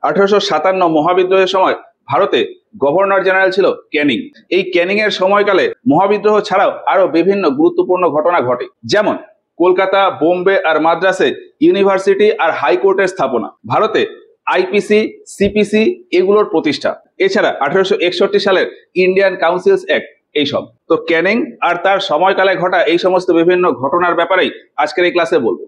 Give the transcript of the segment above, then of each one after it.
1857 মহাবিদ্রোহের সময় ভারতে governor general ছিল ক্যানিং। এই ক্যানিং এর সময়কালে মহাবিদ্রোহ ছাড়াও আরো বিভিন্ন গুরুত্বপূর্ণ ঘটনা ঘটে, যেমন কলকাতা, বোম্বে আর মাদ্রাসে ইউনিভার্সিটি আর হাইকোর্টের স্থাপনা, ভারতে আইপিসি, সিপিসি এগুলোর প্রতিষ্ঠা, এছাড়া 1861 সালের ইন্ডিয়ান কাউন্সিলস অ্যাক্ট, এইসব। তো ক্যানিং আর তার সময়কালে ঘটা এই সমস্ত বিভিন্ন ঘটনার ব্যাপারেই আজকের এই ক্লাসে বলবো।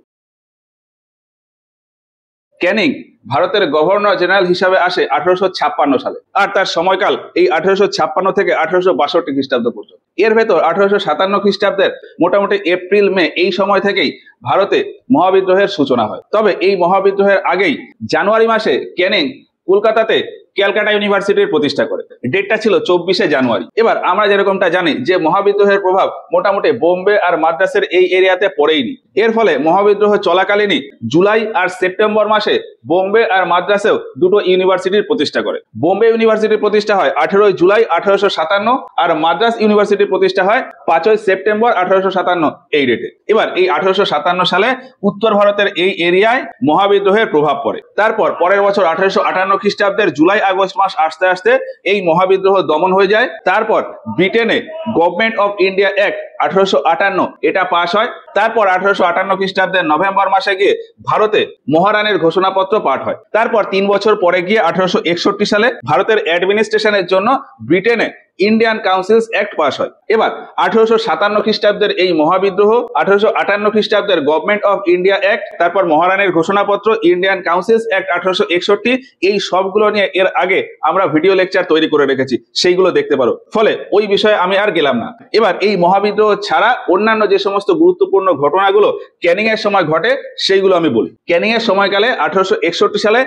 ক্যানিং ভারতের গভর্নর জেনারেল হিসাবে আসে 1856 সালে, আর তার সময়কাল এই 1856 থেকে 1862 খ্রিস্টাব্দ পর্যন্ত। এর ভেতর 1857 খ্রিস্টাব্দের মোটামুটি এপ্রিল মে এই সময় থেকেই ভারতে মহাবিদ্রোহের সূচনা হয়। তবে এই মহাবিদ্রোহের আগেই জানুয়ারি মাসে ক্যানিং কলকাতাতে ক্যালকাটা ইউনিভার্সিটির প্রতিষ্ঠা করে। ডেটটা ছিল 24শে জানুয়ারি। এবার আমরা যেরকমটা জানি যে মহাবিদ্রোহের প্রভাব মোটামুটি বোম্বে আর মাদ্রাসের এই এরিয়াতে পড়েইনি। এর ফলে মহাবিদ্রোহ চলাকালীনই জুলাই আর সেপ্টেম্বর মাসে বোম্বে আর মাদ্রাসেও দুটো ইউনিভার্সিটির প্রতিষ্ঠা করে। বোম্বে ইউনিভার্সিটির প্রতিষ্ঠা হয় 18 জুলাই 1857, আর মাদ্রাস ইউনিভার্সিটির প্রতিষ্ঠা হয় 5 সেপ্টেম্বর 1857 এই ডেটে। এবার এই 1857 সালে উত্তর ভারতের এই এরিয়ায় মহাবিদ্রোহের প্রভাব পড়ে। তারপর পরের বছর 1858 খ্রিস্টাব্দের জুলাই আগস্ট মাস আসতে আসতে এই মহাবিদ্রোহ দমন হয়ে যায়। তারপর ব্রিটেনে গভর্নমেন্ট অফ ইন্ডিয়া অ্যাক্ট 1858 এটা পাস হয়। তারপর 1858 খ্রিস্টাব্দের নভেম্বর মাসে গিয়ে ভারতে মহারানীর ঘোষণাপত্র পাঠ হয়। তারপর 3 বছর পরে গিয়ে 1861 সালে ভারতের অ্যাডমিনিস্ট্রেশনের জন্য ব্রিটেনে ইন্ডিয়ান কাউন্সিলস অ্যাক্ট পাস হয়। এবার 1857 খ্রিস্টাব্দের এই মহাবিদ্রোহ, 1858 খ্রিস্টাব্দের গভর্নমেন্ট অফ ইন্ডিয়া অ্যাক্ট, তারপর মহারানীর ঘোষণাপত্র, ইন্ডিয়ান কাউন্সিলস অ্যাক্ট 1861, এই সবগুলো নিয়ে এর আগে আমরা ভিডিও লেকচার তৈরি করে রেখেছি, সেইগুলো দেখতে পারো। ফলে ওই বিষয়ে আমি আর গেলাম না। এবার এই মহাবিদ্রোহ ছাড়া অন্যান্য যে সমস্ত গুরুত্বপূর্ণ ঘটনাগুলো ক্যানিং এর সময় ঘটে সেইগুলো আমি বলি। ক্যানিং এর সময়কালে 1861 সালে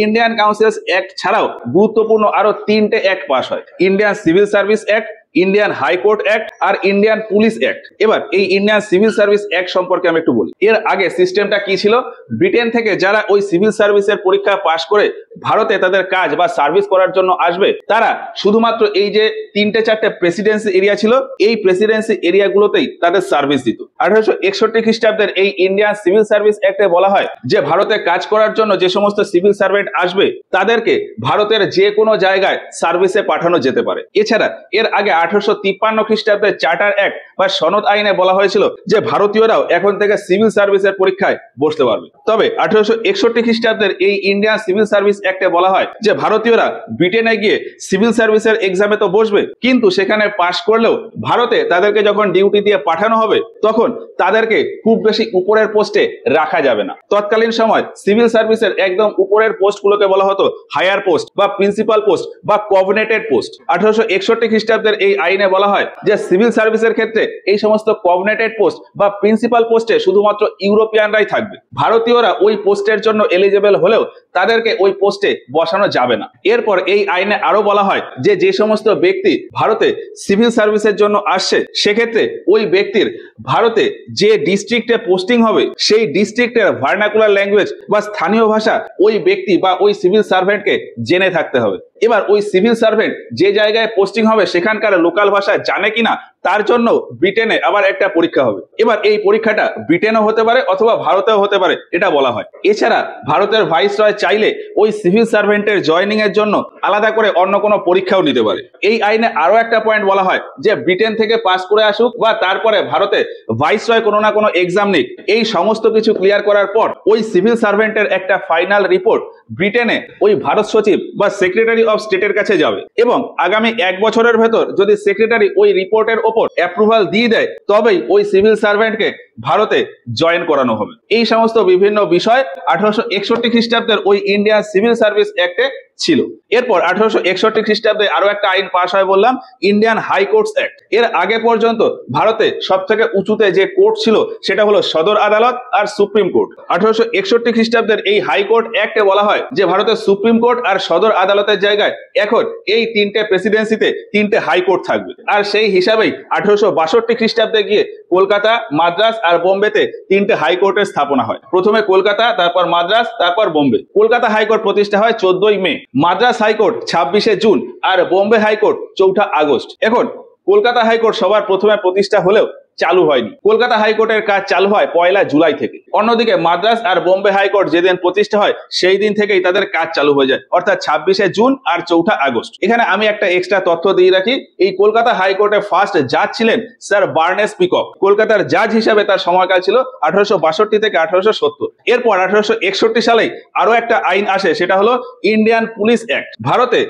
ইন্ডিয়ান কাউন্সিলস অ্যাক্ট ছাড়াও গুরুত্বপূর্ণ আরো 3টে অ্যাক্ট পাস হয়। Indian civil service act, Indian high court act আর ইন্ডিয়ান পুলিশ অ্যাক্ট। এবার এই ইন্ডিয়ান সিভিল সার্ভিস অ্যাক্ট সম্পর্কে আমি একটু বলি। এর আগে সিস্টেমটা কি ছিল, ব্রিটেন থেকে যারা ওই সিভিল সার্ভিসের পরীক্ষা পাশ করে ভারতে তাদের কাজ বা সার্ভিস করার জন্য আসবে, তারা শুধুমাত্র এই যে 3-4টে প্রেসিডেন্সি এরিয়া ছিল, এই প্রেসিডেন্সি এরিয়াগুলোতেই তাদের সার্ভিস দিত। 1861 খ্রিস্টাব্দের এই ইন্ডিয়ান সিভিল সার্ভিস অ্যাক্টে বলা হয় যে ভারতে কাজ করার জন্য যে সমস্ত সিভিল সার্ভেন্ট আসবে তাদেরকে ভারতের যে কোনো জায়গায় সার্ভিসে পাঠানো যেতে পারে। এছাড়া এর আগে 1853 খ্রিস্টাব্দের চার্টার অ্যাক্ট বা সনদ আইনে বলা হয়েছিল যে ভারতীয়রাও এখন থেকে সিভিল সার্ভিসের পরীক্ষায় বসতে পারবে। তবে 1861 খ্রিস্টাব্দের এই ইন্ডিয়ান সিভিল সার্ভিস অ্যাক্টে বলা হয় যে ভারতীয়রা ব্রিটেনে গিয়ে সিভিল সার্ভিসের এক্সামে তো বসবে, কিন্তু সেখানে পাশ করলেও ভারতে তাদেরকে যখন ডিউটি দিয়ে পাঠানো হবে তখন তাদেরকে খুব বেশি উপরের পোস্টে রাখা যাবে না। তৎকালীন সময় সিভিল সার্ভিসের একদম উপরের পোস্টগুলোকে বলা হতো হায়ার পোস্ট বা প্রিন্সিপাল পোস্ট বা কভনেটেড পোস্ট। 1861 খ্রিস্টাব্দের এই আইনে বলা হয় যে সিভিল সার্ভিসের ক্ষেত্রে এই সমস্ত কভনেটেড পোস্ট বা প্রিন্সিপাল পোস্টে শুধুমাত্র ইউরোপিয়ানরাই থাকবে। ভারতীয়রা ওই পোস্টের জন্য এলিজিবল হলেও তাদেরকে ওই পোস্টে বসানো যাবে না। এরপর এই আইনে আরো বলা হয় যে যে সমস্ত ব্যক্তি ভারতে সিভিল সার্ভিসের জন্য আসছে সেক্ষেত্রে ওই ব্যক্তির ভারতে যে ডিস্ট্রিক্টে পোস্টিং হবে সেই ডিস্ট্রিক্টের ভার্নাকুলার ল্যাঙ্গুয়েজ বা স্থানীয় ভাষা ওই ব্যক্তি বা ওই সিভিল সার্ভেন্টকে জেনে থাকতে হবে। এবার ওই সিভিল সার্ভেন্ট যে জায়গায় পোস্টিং হবে সেখানকার লোকাল ভাষা জানে কিনা তার জন্য ব্রিটেনে আবার একটা পরীক্ষা হবে। এবার এই পরীক্ষাটা ব্রিটেনও হতে পারে অথবা ভারতেও হতে পারে, এটা বলা হয়। এছাড়া ভারতের ভাইসরয় চাইলে ওই সিভিল সার্ভেন্টের জয়েনিং এর জন্য আলাদা করে অন্য কোনো পরীক্ষাও নিতে পারে। এই আইনে আরো একটা পয়েন্ট বলা হয় যে ব্রিটেন থেকে পাস করে আসুক বা তারপরে ভারতে ভাইসরয় কোনো না কোনো এক্সাম নিক, এই সমস্ত কিছু ক্লিয়ার করার পর ওই সিভিল সার্ভেন্টের একটা ফাইনাল রিপোর্ট ব্রিটেনে ওই ভারত সচিব বা সেক্রেটারি অফ স্টেটের কাছে যাবে এবং আগামী 1 বছরের ভেতর যদি সেক্রেটারি ওই রিপোর্টের ওপর অ্যাপ্রুভাল দিয়ে দেয় তবেই ওই সিভিল সার্ভেন্টকে ভারতে জয়েন করানো হবে। এই সমস্ত বিভিন্ন বিষয় 1861 খ্রিস্টাব্দের ওই ইন্ডিয়ান সিভিল সার্ভিস অ্যাক্টে ছিল। এরপর 1861 খ্রিস্টাব্দে আরো একটা আইন পাস হয় বললাম, ইন্ডিয়ান হাইকোর্টস অ্যাক্ট। এর আগে পর্যন্ত ভারতে সব থেকে উঁচুতে যে কোর্ট ছিল সেটা হলো সদর আদালত আর সুপ্রিম কোর্ট। 1861 খ্রিস্টাব্দের এই হাইকোর্ট অ্যাক্টে বলা হয় যে ভারতের সুপ্রিম কোর্ট আর সদর আদালতের জায়গায় এখন এই 3টে প্রেসিডেন্সিতে 3টে হাইকোর্ট থাকবে। আর সেই হিসাবেই 1862 খ্রিস্টাব্দে গিয়ে কলকাতা, মাদ্রাস আর বোম্বেতে 3টে হাইকোর্টের স্থাপনা হয়। প্রথমে কলকাতা, তারপর মাদ্রাস, তারপর বোম্বে। কলকাতা হাইকোর্ট প্রতিষ্ঠা হয় 14ই মে, মাদ্রাস হাইকোর্ট 26শে জুন আর বোম্বে হাইকোর্ট 4 আগস্ট। এখন কলকাতা হাইকোর্ট সবার প্রথমে প্রতিষ্ঠা হলেও চালু হয়নি। কলকাতা হাইকোর্টের কাজ চালু হয় 1 জুলাই থেকে। অন্যদিকে মাদ্রাজ আর বোম্বে হাইকোর্ট যেদিন প্রতিষ্ঠা হয় সেই দিন থেকেই তাদের কাজ চালু হয়ে যায়, অর্থাৎ 26শে জুন আর 4 আগস্ট। এখানে আমি একটা এক্সট্রা তথ্য দিয়ে রাখি, এই কলকাতা হাইকোর্টে ফার্স্ট জাজ ছিলেন স্যার বার্নেস পিকক। কলকাতার জাজ হিসাবে তার সময়কাল ছিল 1862 থেকে 1870। এরপর 1861 সালেই আরো একটা আইন আসে, সেটা হলো ইন্ডিয়ান পুলিশ অ্যাক্ট। ভারতে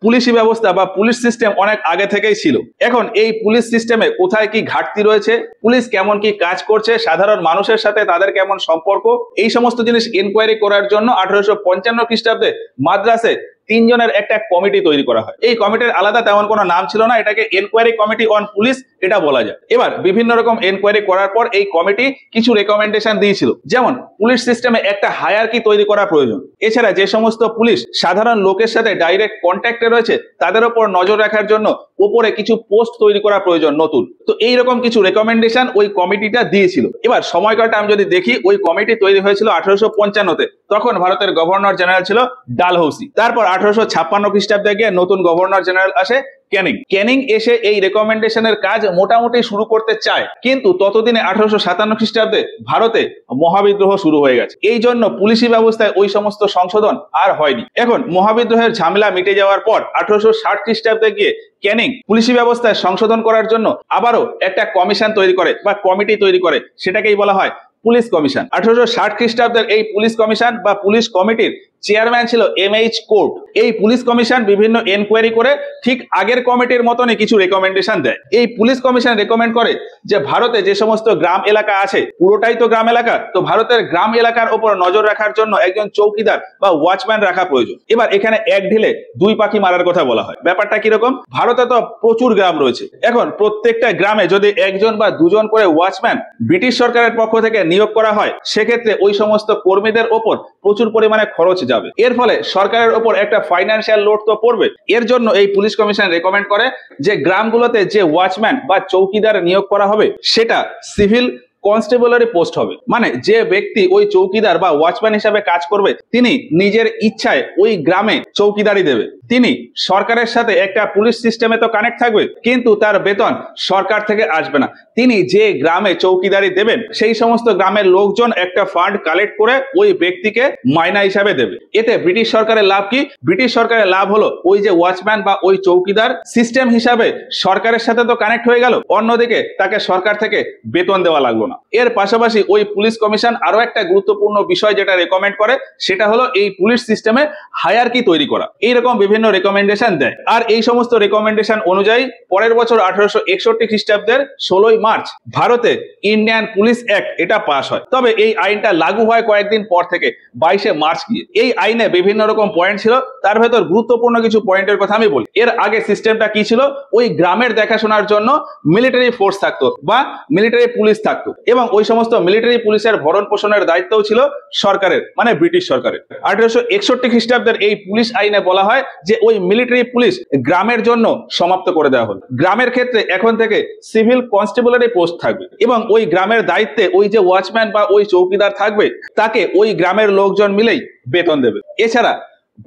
পুলিশি ব্যবস্থা বা পুলিশ সিস্টেম অনেক আগে থেকেই ছিল। এখন এই পুলিশ সিস্টেমে কোথায় কি ঘাটতি রয়েছে, পুলিশ কেমন কি কাজ করছে, সাধারণ মানুষের সাথে তাদের কেমন সম্পর্ক, এই সমস্ত জিনিস ইনকোয়ারি করার জন্য 1855 খ্রিস্টাব্দে মাদ্রাসে 3 জনের একটা কমিটি তৈরি করা হয়। এই কমিটির আলাদা তেমন কোনো নাম ছিল না, এটাকে এনকোয়ারি কমিটি অন পুলিশ এটা বলা যায়। এবার বিভিন্ন রকম এনকোয়ারি করার পর এই কমিটি কিছু রেকমেন্ডেশন দিয়েছিল, যেমন পুলিশ সিস্টেমে একটা হায়ারকি তৈরি করা প্রয়োজন। এছাড়া যে সমস্ত পুলিশ সাধারণ লোকের সাথে ডাইরেক্ট কন্ট্যাক্টে রয়েছে তাদের উপর নজর রাখার জন্য উপরে কিছু পোস্ট তৈরি করা প্রয়োজন নতুন। তো এইরকম কিছু রেকমেন্ডেশন ওই কমিটিটা দিয়েছিল। এবার সময়কালটা আমি যদি দেখি, ওই কমিটি তৈরি হয়েছিল 1855-তে। তখন ভারতের গভর্নর জেনারেল ছিল ডালহৌসি। তারপর 1856 খ্রিস্টাব্দে গিয়ে নতুন গভর্নর জেনারেল আসে ক্যানিং। ক্যানিং এসে এই রেকমেন্ডেশনের কাজ মোটামুটি শুরু করতে চায়, কিন্তু ততদিনে 1857 খ্রিস্টাব্দে ভারতে মহাবিদ্রোহ শুরু হয়ে গেছে। এই জন্য পুলিশি ব্যবস্থায় ওই সমস্ত সংশোধন আর হয়নি। এখন মহাবিদ্রোহের ঝামেলা মিটে যাওয়ার পর 1860 খ্রিস্টাব্দে গিয়ে ক্যানিং পুলিশি ব্যবস্থায় সংশোধন করার জন্য আবারও একটা কমিশন তৈরি করে বা কমিটি তৈরি করে, সেটাকেই বলা হয় পুলিশ কমিশন। 1860 খ্রিস্টাব্দের এই পুলিশ কমিশন বা পুলিশ কমিটির চেয়ারম্যান ছিল MH কোর্ট। এই পুলিশ কমিশন বিভিন্ন এনকোয়ারি করে ঠিক আগের কমিটির মতনই কিছু রেকমেন্ডেশন দেয়। এই পুলিশ কমিশন রেকমেন্ড করে যে ভারতে যে সমস্ত গ্রাম এলাকা আছে, পুরোটাই তো গ্রাম এলাকা, তো ভারতের গ্রাম এলাকার উপর নজর রাখার জন্য একজন চৌকিদার বা ওয়াচম্যান রাখা প্রয়োজন। এবার এখানে এক ঢিলে দুই পাখি মারার কথা বলা হয়। ব্যাপারটা কিরকম, ভারতে তো প্রচুর গ্রাম রয়েছে, এখন প্রত্যেকটা গ্রামে যদি একজন বা দুজন করে ওয়াচম্যান ব্রিটিশ সরকারের পক্ষ থেকে নিয়োগ করা হয়, সেক্ষেত্রে ওই সমস্ত কর্মীদের ওপর প্রচুর পরিমাণে খরচ যাবে। এর ফলে সরকারের উপর একটা ফাইন্যান্সিয়াল লোড তো পড়বে। এর জন্য এই পুলিশ কমিশন রেকমেন্ড করে যে গ্রামগুলোতে যে ওয়াচম্যান বা চৌকিদার নিয়োগ করা হবে সেটা সিভিল কনস্টেবলারি পোস্ট হবে। মানে যে ব্যক্তি ওই চৌকিদার বা ওয়াচম্যান হিসাবে কাজ করবে তিনি নিজের ইচ্ছায় ওই গ্রামে চৌকিদারি দেবে। তিনি সরকারের সাথে একটা পুলিশ সিস্টেমে তো কানেক্ট থাকবে, কিন্তু তার বেতন সরকার থেকে আসবে না। তিনি যে গ্রামে চৌকিদারি দেবেন সেই সমস্ত গ্রামের লোকজন একটা ফান্ড কালেক্ট করে ওই ব্যক্তিকে মাইনা হিসাবে দেবে। এতে ব্রিটিশ সরকারের লাভ কি? ব্রিটিশ সরকারের লাভ হলো ওই যে ওয়াচম্যান বা ওই চৌকিদার সিস্টেম হিসাবে সরকারের সাথে তো কানেক্ট হয়ে গেল, অন্যদিকে তাকে সরকার থেকে বেতন দেওয়া লাগলো না। এর পাশাপাশি ওই পুলিশ কমিশন আরো একটা গুরুত্বপূর্ণ বিষয় যেটা রেকমেন্ড করে, সেটা হলো এই পুলিশ সিস্টেমে হায়ারকি তৈরি করা। এইরকম বিভিন্ন রেকমেন্ডেশন দেয়। আর এই সমস্ত রেকমেন্ডেশন অনুযায়ী পরের বছর 1861 খ্রিস্টাব্দের 16 মার্চ ভারতে ইন্ডিয়ান পুলিশ অ্যাক্ট এটা পাস হয়। তবে এই আইনটা লাগু হয় কয়েকদিন পর থেকে, 22শে মার্চ গিয়ে। এই আইনে বিভিন্ন রকম পয়েন্ট ছিল, তার ভেতর গুরুত্বপূর্ণ কিছু পয়েন্টের কথা আমি বলি। এর আগে সিস্টেমটা কি ছিল, ওই গ্রামের দেখাশোনার জন্য মিলিটারি ফোর্স থাকতো বা মিলিটারি পুলিশ থাকতো, এবং ওই সমস্ত মিলিটারি পুলিশের ভরণ পোষণের দায়িত্বও ছিল সরকারের, মানে ব্রিটিশ সরকারের। 1861 খ্রিস্টাব্দের এই পুলিশ আইনে বলা হয় যে ওই মিলিটারি পুলিশ গ্রামের জন্য সমাপ্ত করে দেওয়া হলো। গ্রামের ক্ষেত্রে এখন থেকে সিভিল কনস্টেবলারি পোস্ট থাকবে, এবং ওই গ্রামের দায়িত্বে ওই যে ওয়াচম্যান বা ওই চৌকিদার থাকবে তাকে ওই গ্রামের লোকজন মিলেই বেতন দেবে। এছাড়া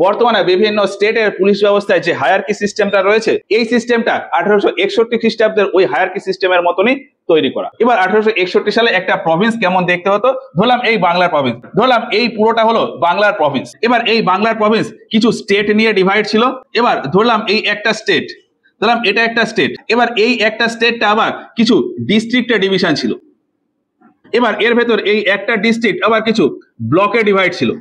বর্তমানে বিভিন্ন স্টেটের পুলিশ ব্যবস্থায় যে হায়ারকি সিস্টেমটা রয়েছে, এই সিস্টেমটা 1861 খ্রিস্টাব্দের ওই হায়ারকি সিস্টেমের মতনই তৈরি করা। এবার 1861 সালে একটা প্রভিন্স কেমন দেখতে হতো, ধরলাম এই বাংলার প্রভিন্স, ধরলাম এই পুরোটা হলো বাংলার প্রভিন্স। এবার এই বাংলার প্রভিন্স কিছু স্টেট নিয়ে ডিভাইড ছিল। এবার ধরলাম এই একটা স্টেট, ধরলাম এটা একটা স্টেট। এবার এই একটা স্টেটটা আবার কিছু ডিস্ট্রিক্টে ডিভিশন ছিল। এবার এর ভেতর এই একটা ডিস্ট্রিক্ট আবার কিছু ব্লকে ডিভাইড ছিল।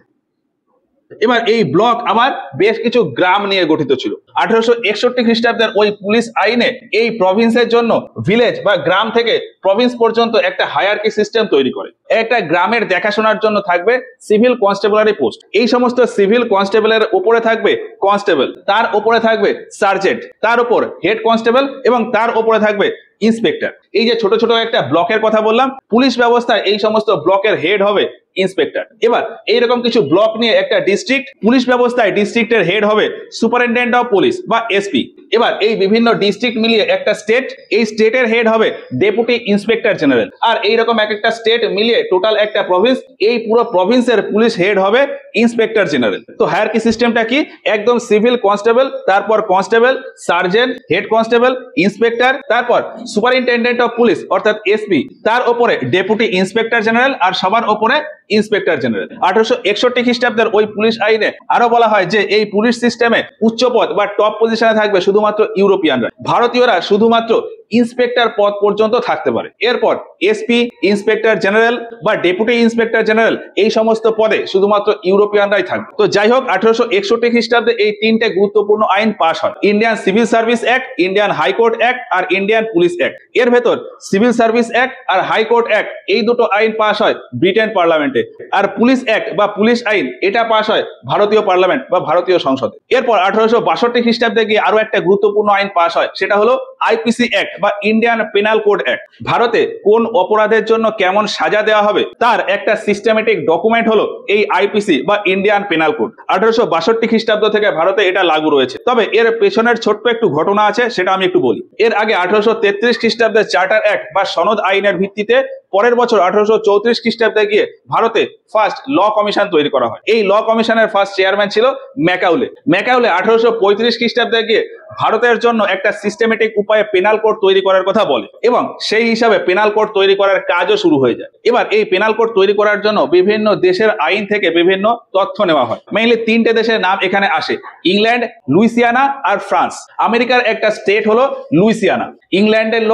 এবার এই ব্লক আবার বেশ কিছু গ্রাম নিয়ে গঠিত ছিল। 1861 খ্রিস্টাব্দের ওই পুলিশ আইনে এই প্রভিন্সের জন্য ভিলেজ বা গ্রাম থেকে প্রভিন্স পর্যন্ত একটা হায়ারকি সিস্টেম তৈরি করে। একটা গ্রামের দেখাশোনার জন্য থাকবে সিভিল কনস্টেবলারি পোস্ট। এই সমস্ত সিভিল কনস্টেবলের উপরে থাকবে কনস্টেবল, তার উপরে থাকবে সার্জেন্ট, তার উপর হেড কনস্টেবল, এবং তার উপরে থাকবে ইন্সপেক্টর। এই যে ছোট ছোট একটা ব্লকের কথা বললাম, পুলিশ ব্যবস্থায় এই সমস্ত ব্লকের হেড হবে ইন্সপেক্টর। এবার এইরকম কিছু ব্লক নিয়ে একটা ডিস্ট্রিক্ট, পুলিশ ব্যবস্থায় ডিস্ট্রিক্টের হেড হবে সুপারিনটেন্ডেন্ট অফ পুলিশ বা এসপি। এবার এই বিভিন্ন ডিস্ট্রিক্ট মিলিয়ে একটা স্টেট, এই স্টেটের হেড হবে ডেপুটি ইন্সপেক্টর জেনারেল। আর এইরকম এক একটা স্টেট মিলিয়ে টোটাল একটা প্রভিন্স, এই পুরো প্রভিন্সের পুলিশ হেড হবে ইন্সপেক্টর জেনারেল। তো হায়ারার্কি সিস্টেমটা কি? একদম সিভিল কনস্টেবল, তারপর constable, sergeant, head constable, inspector, তারপর সুপারিনটেন্ডেন্ট অফ পুলিশ অর্থাৎ এসপি, তার উপরে ডেপুটি ইন্সপেক্টর জেনারেল, আর সবার উপরে ইন্সপেক্টর জেনারেল। 1861 খ্রিস্টাব্দের ওই পুলিশ আইনে আরো বলা হয় যে এই পুলিশ সিস্টেমে উচ্চ পদ বা টপ পজিশনে থাকবে শুধুমাত্র ইউরোপিয়ানরা, ভারতীয়রা শুধুমাত্র ইন্সপেক্টর পদ পর্যন্ত থাকতে পারে। এরপর এসপি, ইন্সপেক্টর জেনারেল বা ডেপুটি ইন্সপেক্টর জেনারেল, এই সমস্ত পদে শুধুমাত্র ইউরোপিয়ানরাই থাকবে। তো যাই হোক, 1861 খ্রিস্টাব্দে এই তিনটে গুরুত্বপূর্ণ আইন পাস হয়: Indian civil service act, Indian high court act আর ইন্ডিয়ান পুলিশ অ্যাক্ট। এর ভেতর সিভিল সার্ভিস অ্যাক্ট আর হাইকোর্ট অ্যাক্ট, এই দুটো আইন পাস হয় ব্রিটেন পার্লামেন্টে, আর পুলিশ অ্যাক্ট বা পুলিশ আইন এটা পাস হয় ভারতীয় পার্লামেন্ট বা ভারতীয় সংসদে। এরপর 1862 খ্রিস্টাব্দে গিয়ে আরো একটা গুরুত্বপূর্ণ আইন পাস হয়, সেটা হলো আইপিসি অ্যাক্ট বা ইন্ডিয়ান পেনাল কোড অ্যাক্ট। ভারতে কোন অপরাধের জন্য কেমন সাজা দেওয়া হবে তার একটা সিস্টেমেটিক ডকুমেন্ট হলো এই আইপিসি বা ইন্ডিয়ান পেনাল কোড। 1862 খ্রিস্টাব্দ থেকে ভারতে এটা লাগু রয়েছে। তবে এর পেছনের ছোট্ট একটু ঘটনা আছে, সেটা আমি একটু বলি। এর আগে 1833 খ্রিস্টাব্দে চার্টার অ্যাক্ট বা সনদ আইনের ভিত্তিতে পরের বছর 1834 খ্রিস্টাব্দে গিয়ে ভারতে ফার্স্ট ল কমিশন তৈরি করা হয়। এই ল কমিশনের ফার্স্ট চেয়ারম্যান ছিল ম্যাকাউলে। ম্যাকাউলে 1835 খ্রিস্টাব্দে গিয়ে ভারতের জন্য একটা সিস্টেমেটিক উপায়ে পেনাল কোড তৈরি করার কথা বলে এবং সেই হিসাবে পেনাল কোড তৈরি করার কাজও শুরু হয়ে যায়। এবার এই পেনাল কোড তৈরি করার জন্য বিভিন্ন দেশের আইন থেকে বিভিন্ন তথ্য নেওয়া হয়। মেইনলি তিনটে দেশের নাম এখানে আসে: ইংল্যান্ড, লুইসিয়ানা আর ফ্রান্স। আমেরিকার একটা স্টেট হলো লুইসিয়ানা। ইংল্যান্ডের ল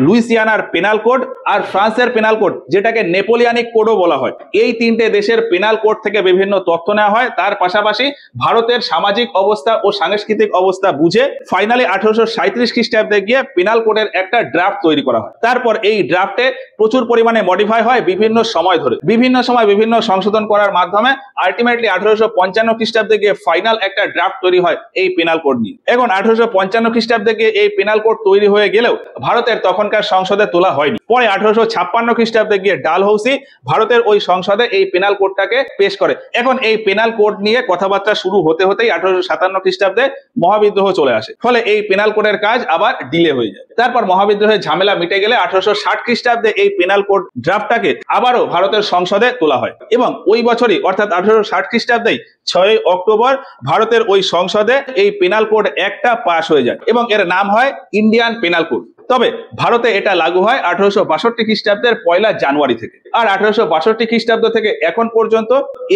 লুইসিয়ানার পেনাল কোড, আর ফ্রান্সের পেনাল কোড যেটাকে নেপোলিয়ানিক কোডও বলা হয়। এই তিনটে দেশের পেনাল কোড থেকে বিভিন্ন তথ্য নেওয়া হয়। তার পাশাপাশি ভারতের সামাজিক অবস্থা ও সাংস্কৃতিক অবস্থা বুঝে ফাইনালি 1837 খ্রিস্টাব্দে গিয়ে পেনাল কোডের একটা ড্রাফট তৈরি করা হয়। তারপর এই ড্রাফটে প্রচুর পরিমাণে মডিফাই হয় বিভিন্ন সময় ধরে, বিভিন্ন সময় বিভিন্ন সংশোধন করার মাধ্যমে আলটিমেটলি 1855 খ্রিস্টাব্দে গিয়ে ফাইনাল একটা ড্রাফট তৈরি হয় এই পেনাল কোড নিয়ে। এখন 1855 খ্রিস্টাব্দে গিয়ে এই পেনাল কোড তৈরি হয়ে গেলেও ভারতের তখনকার সংসদে তোলা হয়নি। পরে 1856 খ্রিস্টাব্দে গিয়ে ডালহৌসি ভারতের ওই সংসদে এই পেনাল কোডটাকে পেশ করে। এখন এই পেনাল কোড নিয়ে কথাবার্তা শুরু হতে হতেই 1857 খ্রিস্টাব্দে মহাবিদ্রোহ চলে আসে। ফলে এই পেনাল কোডের কাজ আবার ডিলে হয়ে যায়। তারপর মহাবিদ্রোহের ঝামেলা মিটে গেলে 1860 খ্রিস্টাব্দে এই পেনাল কোড ড্রাফটটাকে আবারও ভারতের সংসদে তোলা হয় এবং ওই বছরই অর্থাৎ 1860 খ্রিস্টাব্দেই 6 অক্টোবর ভারতের ওই সংসদে এই পেনাল কোড একটা পাস হয়ে যায় এবং এর নাম হয় ইন্ডিয়ান পেনাল কোড। তবে ভারতে এটা লাগু হয় 1862 খ্রিস্টাব্দের 1 জানুয়ারি থেকে। আর 1862 খ্রিস্টাব্দ থেকে এখন পর্যন্ত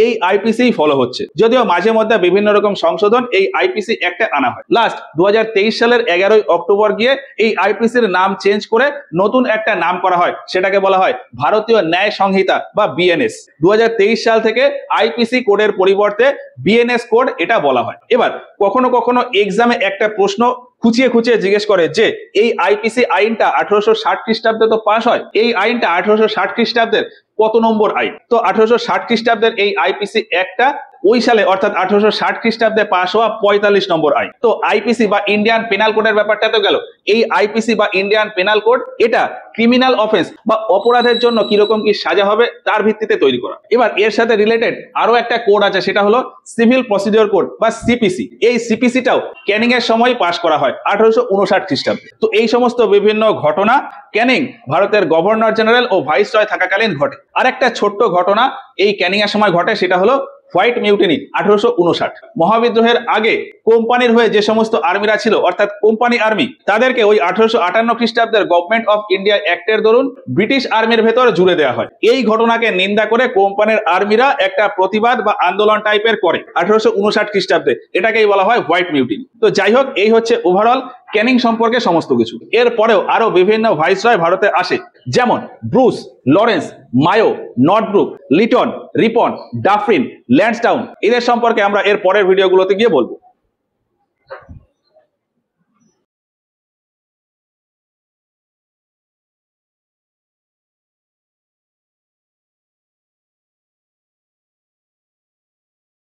এই আইপিসি ফলো হচ্ছে, যদিও মাঝে মধ্যে বিভিন্ন রকম সংশোধন এই আইপিসি অ্যাক্টে আনা হয়। লাস্ট 2023 সালের 11 অক্টোবর গিয়ে এই আইপিসির নাম চেঞ্জ করে নতুন একটা নাম করা হয়, সেটাকে বলা হয় ভারতীয় ন্যায় সংহিতা বা বিএনএস। 2023 সাল থেকে আইপিসি কোডের পরিবর্তে বিএনএস কোড এটা বলা হয়। এবার কখনো কখনো এক্সামে একটা প্রশ্ন খুঁচিয়ে খুঁচিয়ে জিজ্ঞেস করে যে এই আইপিসি আইনটা 1860 খ্রিস্টাব্দে তো পাস হয়, এই আইনটা 1860 খ্রিস্টাব্দের কত নম্বর আইন? তো 1860 খ্রিস্টাব্দের এই আইপিসি একটা ওই সালে অর্থাৎ 1860 খ্রিস্টাব্দে পাস হওয়া 45 নম্বর আইন। তো আইপিসি বা ইন্ডিয়ান পেনাল কোডের ব্যাপারটা তো গেল। এই আইপিসি বা ইন্ডিয়ান পেনাল কোড এটা ক্রিমিনাল অফেন্স বা অপরাধের জন্য কিরকম কি সাজা হবে তার ভিত্তিতে তৈরি করা। এবার এর সাথে রিলেটেড আরো একটা কোড আছে, সেটা হলো সিভিল প্রসিডিওর কোড বা সিপিসি। এই সিপিসিটাও ক্যানিং এর সময় পাস করা হয় 1859 খ্রিস্টাব্দে। তো এই সমস্ত বিভিন্ন ঘটনা ক্যানিং ভারতের গভর্নর জেনারেল ও ভাইসরয় থাকাকালীন ঘটে। আর একটা ছোট্ট ঘটনা এই ক্যানিং এর সময় ঘটে, সেটা হলো হোয়াইট মিউটিনি 1859। মহাবিদ্রোহের আগে কোম্পানির হয়ে যে সমস্ত আর্মিরা ছিল অর্থাৎ কোম্পানি আর্মি, তাদেরকে ওই 1858 খ্রিস্টাব্দের গভর্নমেন্ট অফ ইন্ডিয়া অ্যাক্টের দরুন ব্রিটিশ আর্মির ভেতর জুড়ে দেওয়া হয়। এই ঘটনাকে নিন্দা করে কোম্পানির আর্মিরা একটা প্রতিবাদ বা আন্দোলন টাইপের করে 1859 খ্রিস্টাব্দে। এটাকেই বলা হয় হোয়াইট মিউটিনি। তো যাই হোক, এই হচ্ছে ওভারঅল ক্যানিং সম্পর্কে সমস্ত কিছু। এরপরেও আরো বিভিন্ন ভাইসরয় ভারতে আসে, যেমন Bruce, Lawrence, Mayo, Northbrook, Lytton, Ripon, Dufferin, Lansdowne. এদের সম্পর্কে আমরা এর পরের ভিডিওগুলোতে গিয়ে বলবো।